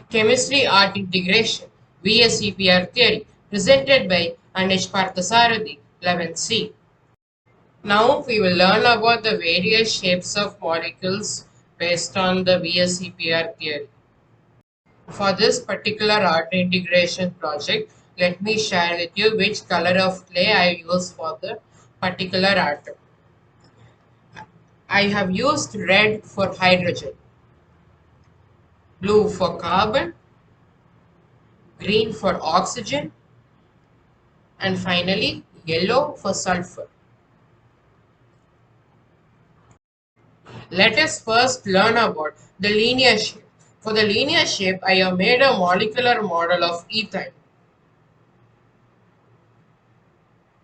Chemistry Art Integration VSEPR Theory presented by Anish Parthasarathy 11C. Now we will learn about the various shapes of molecules based on the VSEPR theory. For this particular art integration project, let me share with you which color of clay I use for the particular atom. I have used red for hydrogen, blue for carbon, green for oxygen, and finally yellow for sulfur. Let us first learn about the linear shape. For the linear shape, I have made a molecular model of ethane,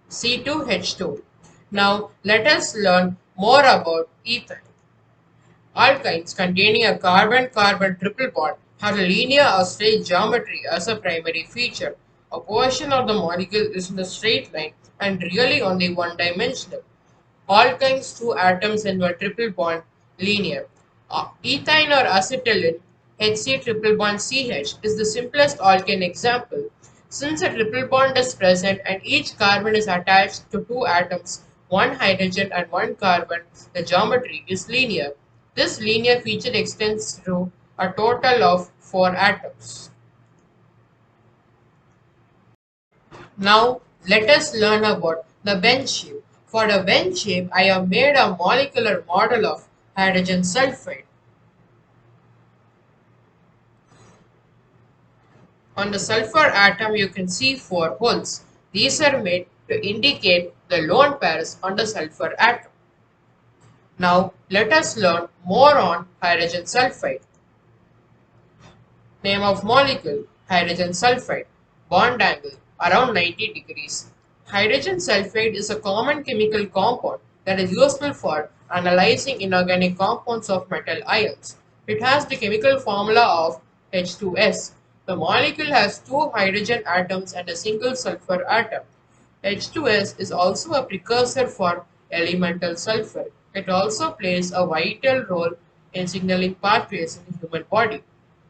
C2H2. Now let us learn more about ethane. Alkynes containing a carbon-carbon triple bond have a linear or straight geometry as a primary feature. A portion of the molecule is in a straight line and really only one-dimensional. Alkynes two atoms in a triple bond linear. Ethane or acetylene HC triple bond CH is the simplest alkane example. Since a triple bond is present and each carbon is attached to two atoms, one hydrogen and one carbon, the geometry is linear. This linear feature extends through a total of four atoms. Now let us learn about the bench shape. For the bench shape, I have made a molecular model of hydrogen sulfide. On the sulfur atom, you can see four holes. These are made to indicate the lone pairs on the sulfur atom. Now let us learn more on hydrogen sulfide. Name of molecule, hydrogen sulfide. Bond angle, around 90 degrees. Hydrogen sulfide is a common chemical compound that is useful for analyzing inorganic compounds of metal ions. It has the chemical formula of H2S. The molecule has two hydrogen atoms and a single sulfur atom. H2S is also a precursor for elemental sulfur. It also plays a vital role in signaling pathways in the human body.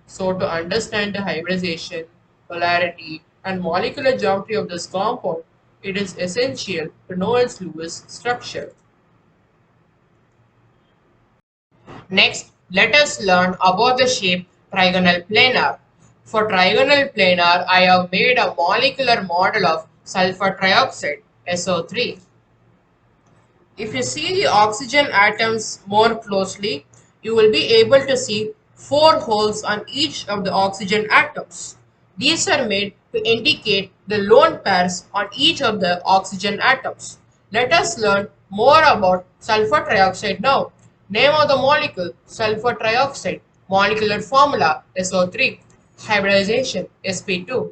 So, to understand the hybridization, polarity, and molecular geometry of this compound, it is essential to know its Lewis structure. Next, let us learn about the shape trigonal planar. For trigonal planar, I have made a molecular model of sulfur trioxide, SO3. If you see the oxygen atoms more closely, you will be able to see four holes on each of the oxygen atoms. These are made to indicate the lone pairs on each of the oxygen atoms. Let us learn more about sulfur trioxide now. Name of the molecule, sulfur trioxide. Molecular formula, SO3. Hybridization, sp2.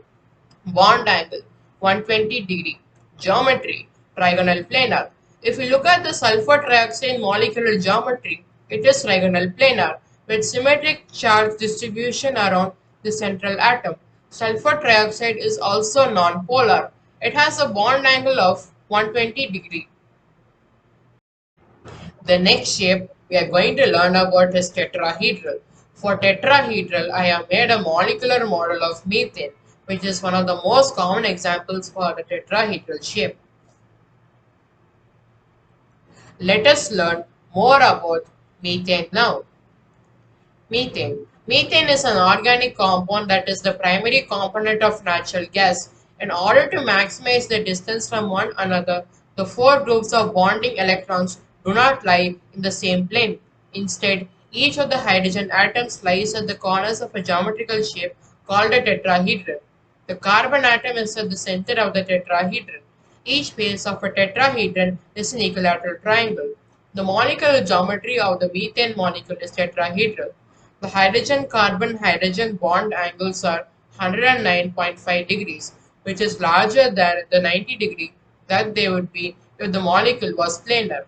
Bond angle 120 degree. Geometry trigonal planar. If we look at the sulfur trioxide molecular geometry, it is trigonal planar with symmetric charge distribution around the central atom. Sulfur trioxide is also non-polar. It has a bond angle of 120 degree. The next shape we are going to learn about is tetrahedral. For tetrahedral, I have made a molecular model of methane, which is one of the most common examples for the tetrahedral shape. Let us learn more about methane now. Methane. Methane is an organic compound that is the primary component of natural gas. In order to maximize the distance from one another, the four groups of bonding electrons do not lie in the same plane. Instead, each of the hydrogen atoms lies at the corners of a geometrical shape called a tetrahedron. The carbon atom is at the center of the tetrahedron. Each face of a tetrahedron is an equilateral triangle. The molecular geometry of the methane molecule is tetrahedral. The hydrogen-carbon-hydrogen bond angles are 109.5 degrees, which is larger than the 90 degree that they would be if the molecule was planar.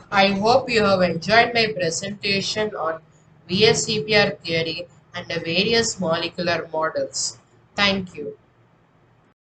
I hope you have enjoyed my presentation on VSCPR theory and the various molecular models. Thank you.